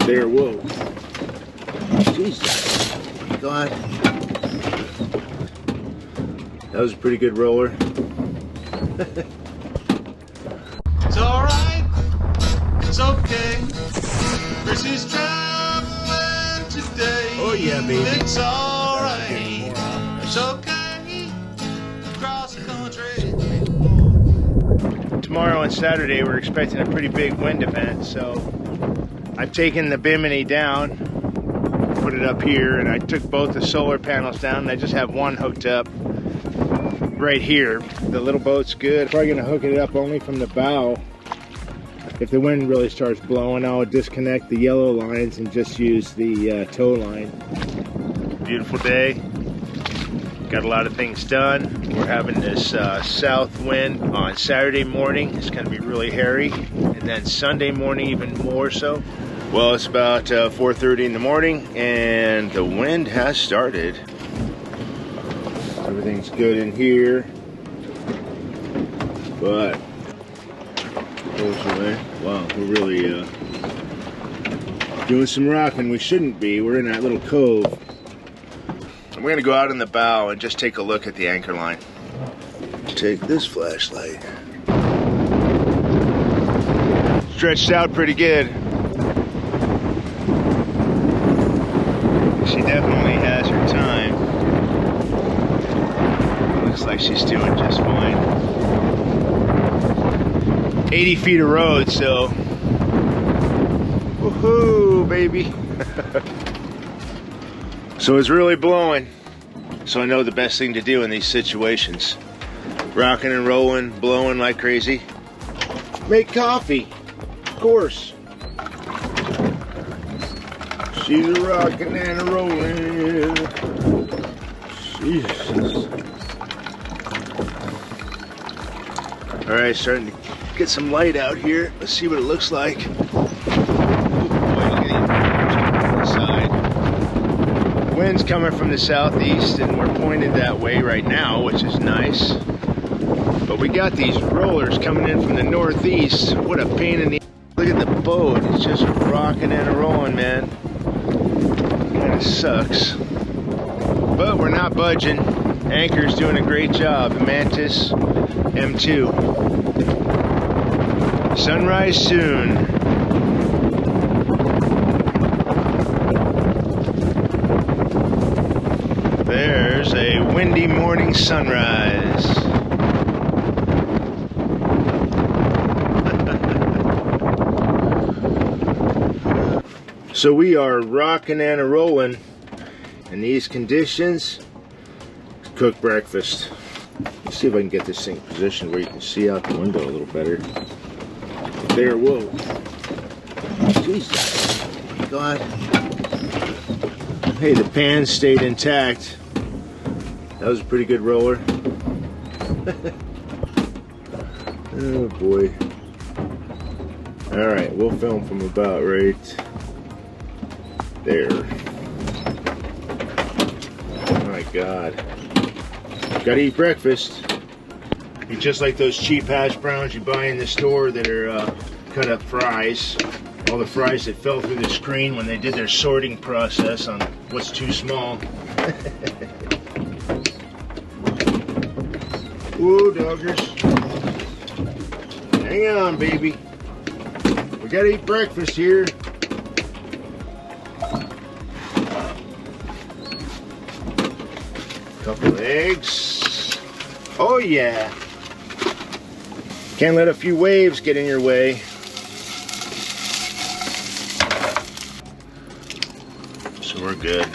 There, whoa. Jesus. God. That was a pretty good roller. It's alright. It's okay. Chris is traveling today. Oh yeah, baby. It's alright. It's okay. Across the country. Tomorrow and Saturday we're expecting a pretty big wind event, so I've taken the bimini down, put it up here, and I took both the solar panels down, and I just have one hooked up right here. The little boat's good. Probably gonna hook it up only from the bow. If the wind really starts blowing, I'll disconnect the yellow lines and just use the tow line. Beautiful day. Got a lot of things done. We're having this south wind on Saturday morning. It's going to be really hairy. And then Sunday morning even more so. Well, it's about 4:30 in the morning and the wind has started. Everything's good in here. But goes away. Wow, we're really doing some rocking. We shouldn't be. We're in that little cove. We're gonna go out in the bow and just take a look at the anchor line. Take this flashlight. Stretched out pretty good. She definitely has her time. Looks like she's doing just fine. 80 feet of road, so woohoo, baby. So it's really blowing. So I know the best thing to do in these situations. Rocking and rolling, blowing like crazy. Make coffee, of course. She's a rocking and a rolling. Jesus. All right, starting to get some light out here. Let's see what it looks like. Oh boy, look at the side. Wind's coming from the southeast and we're pointed that way right now, which is nice. But we got these rollers coming in from the northeast. What a pain in the... Look at the boat. It's just rocking and rolling, man. Kinda sucks. But we're not budging. Anchor's doing a great job. The Mantis M2. Sunrise soon. There's a windy morning sunrise. So we are rocking and a rolling in these conditions. Cook breakfast. Let's see if I can get this thing positioned where you can see out the window a little better. There, whoa. Jesus. God. Hey, the pan stayed intact. That was a pretty good roller. Oh boy. Alright, we'll film from about right there. Oh my God. Gotta eat breakfast. Eat just like those cheap hash browns you buy in the store that are cut up fries. All the fries that fell through the screen when they did their sorting process on what's too small. Whoa, doggers. Hang on, baby. We gotta eat breakfast here. Couple of eggs. Oh yeah. Can't let a few waves get in your way. So we're good.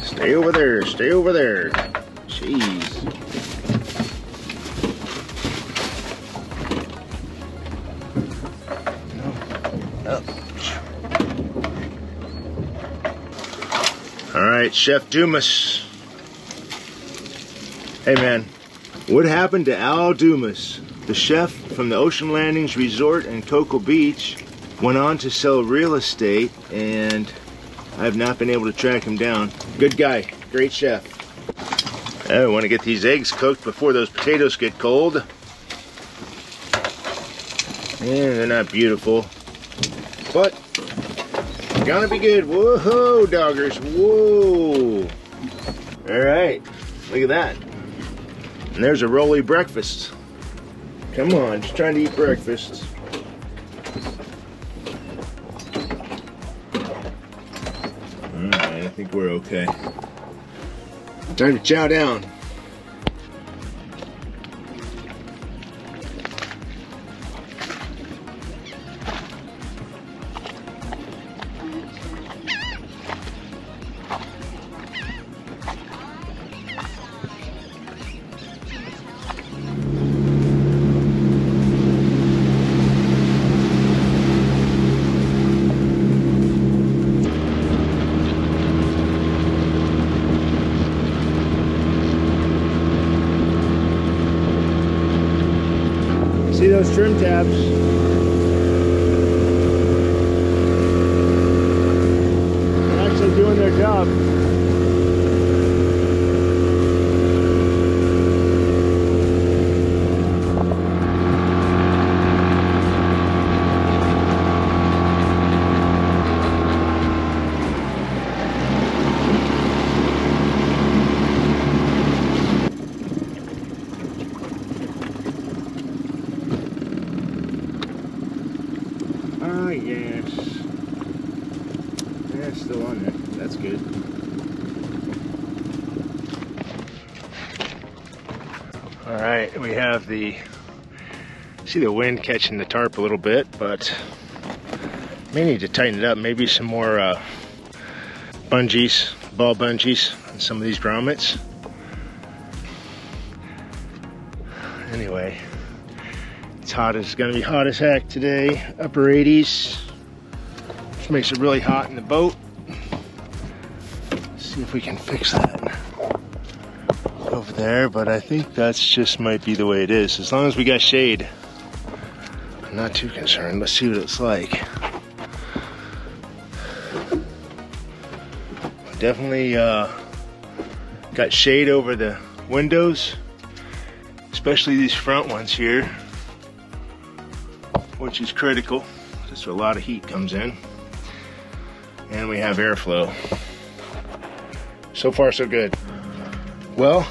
Stay over there, stay over there. Jeez. All right, Chef Dumas. Hey man, what happened to Al Dumas? The chef from the Ocean Landings Resort in Cocoa Beach went on to sell real estate, and I have not been able to track him down. Good guy, great chef. I want to get these eggs cooked before those potatoes get cold. Yeah, they're not beautiful, but gonna be good. Whoa, doggers, whoa. All right, look at that. And there's a rolly breakfast. Come on, just trying to eat breakfast. All right, I think we're okay. Time to chow down. See those trim tabs? They're actually doing their job. Oh yes. Yeah, it's still on there. That's good. Alright, we have see the wind catching the tarp a little bit, but may need to tighten it up. Maybe some more bungees, ball bungees on some of these grommets. Anyway. It's hot. It's going to be hot as heck today. Upper 80s. Which makes it really hot in the boat. Let's see if we can fix that over there. But I think that's just might be the way it is. As long as we got shade, I'm not too concerned. Let's see what it's like. Definitely got shade over the windows, especially these front ones here, which is critical. Just a lot of heat comes in, and we have airflow. So far, so good. Well,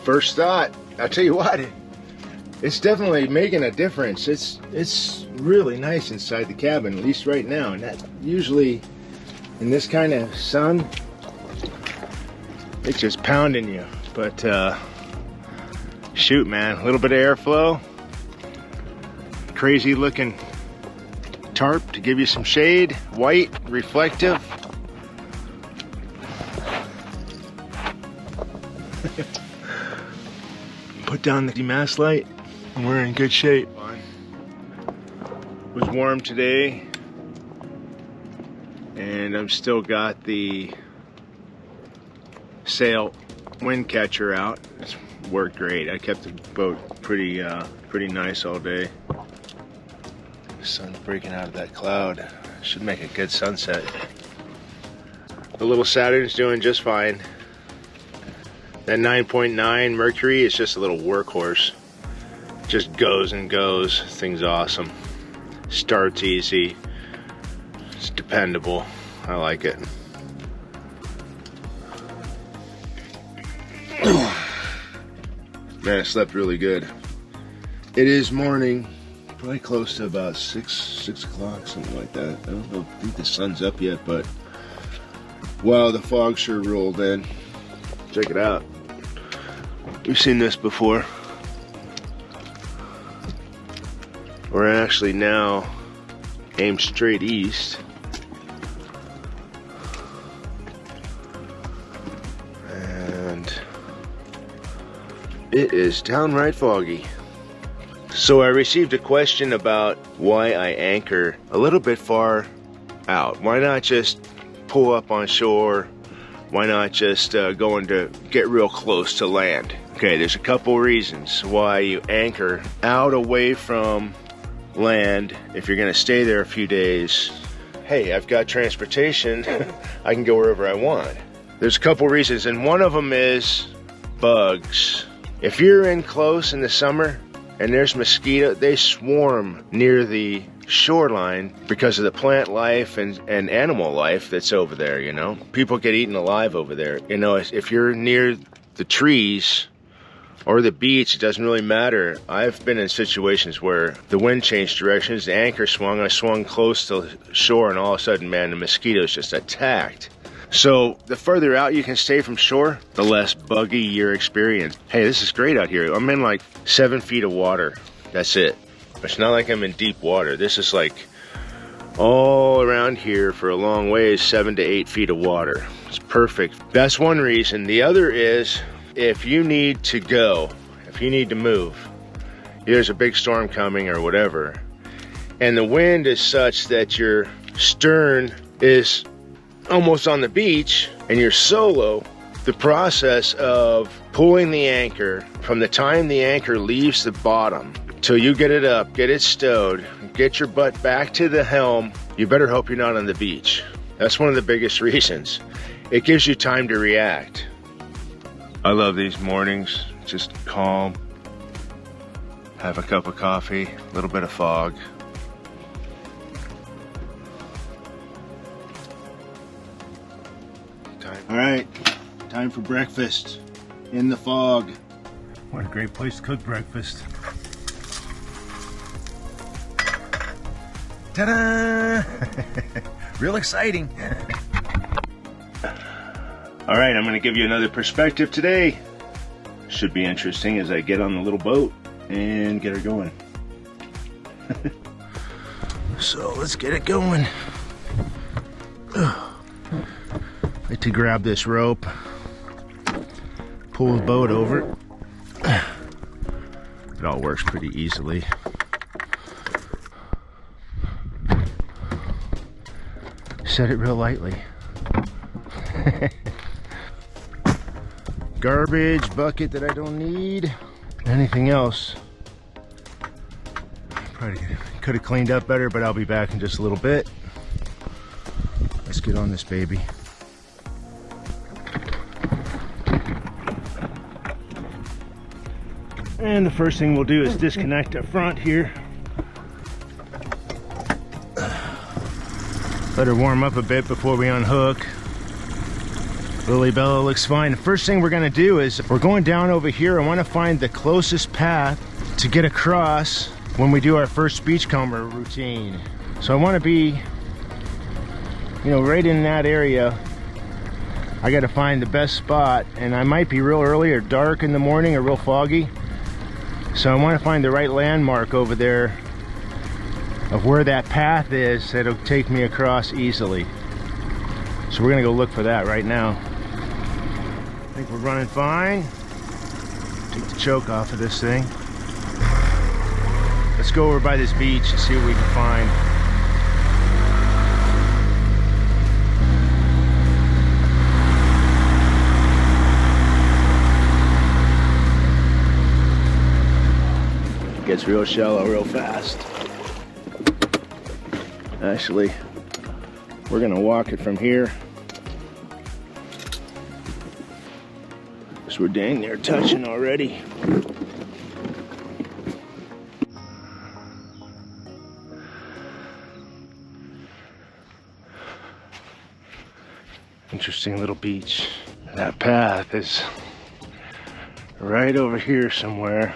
first thought, I'll tell you what, it's definitely making a difference. It's really nice inside the cabin, at least right now. And that usually in this kind of sun, it's just pounding you. But shoot, man, a little bit of airflow. Crazy looking tarp to give you some shade, white, reflective. Put down the mast light and we're in good shape. It was warm today and I've still got the sail wind catcher out. It's worked great. I kept the boat pretty nice all day. Sun's breaking out of that cloud. Should make a good sunset. The little Saturn's doing just fine. That 9.9 Mercury is just a little workhorse. Just goes and goes. This thing's awesome. Starts easy. It's dependable. I like it. Man, I slept really good. It is morning. Probably close to about 6 o'clock, something like that. I don't know, I think the sun's up yet, but wow, the fog sure rolled in. Check it out. We've seen this before. We're actually now aimed straight east. And it is downright foggy. So I received a question about why I anchor a little bit far out. Why not just pull up on shore? Why not just going to get real close to land? Okay, there's a couple reasons why you anchor out away from land if you're going to stay there a few days. Hey, I've got transportation. I can go wherever I want. There's a couple reasons, and one of them is bugs. If you're in close in the summer and there's mosquito, they swarm near the shoreline because of the plant life and animal life that's over there, you know. People get eaten alive over there. You know, if you're near the trees or the beach, it doesn't really matter. I've been in situations where the wind changed directions, the anchor swung, I swung close to the shore, and all of a sudden, man, the mosquitoes just attacked. So the further out you can stay from shore, the less buggy your experience. Hey, this is great out here. I'm in like 7 feet of water. That's it. It's not like I'm in deep water. This is like all around here for a long ways, 7 to 8 feet of water. It's perfect. That's one reason. The other is if you need to go, if you need to move, there's a big storm coming or whatever, and the wind is such that your stern is almost on the beach and you're solo, the process of pulling the anchor from the time the anchor leaves the bottom till you get it up, get it stowed, get your butt back to the helm, you better hope you're not on the beach. That's one of the biggest reasons. It gives you time to react. I love these mornings, just calm, have a cup of coffee, a little bit of fog. All right, time for breakfast in the fog. What a great place to cook breakfast. Ta-da! Real exciting. All right, I'm gonna give you another perspective today. Should be interesting as I get on the little boat and get her going. So let's get it going. Like to grab this rope, pull the boat over. It all works pretty easily. Set it real lightly. Garbage bucket that I don't need. Anything else? Probably could have cleaned up better, but I'll be back in just a little bit. Let's get on this baby. And the first thing we'll do is disconnect the front here. Let her warm up a bit before we unhook. Lily Bella looks fine. The first thing we're gonna do is we're going down over here. I wanna find the closest path to get across when we do our first beachcomber routine. So I wanna be, you know, right in that area. I gotta find the best spot, and I might be real early or dark in the morning or real foggy. So I want to find the right landmark over there of where that path is that'll take me across easily. So we're gonna go look for that right now. I think we're running fine. Take the choke off of this thing. Let's go over by this beach and see what we can find. Gets real shallow real fast. Actually, we're gonna walk it from here. So we're dang near touching already. Interesting little beach. That path is right over here somewhere.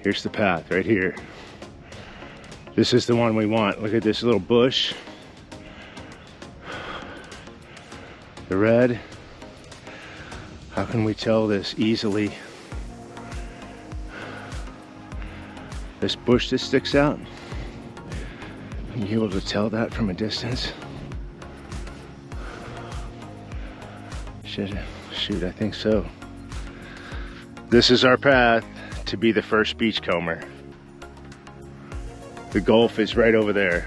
Here's the path right here. This is the one we want. Look at this little bush. The red. How can we tell this easily? This bush that sticks out. Are you able to tell that from a distance? Shoot, I think so. This is our path to be the first beachcomber. The Gulf is right over there.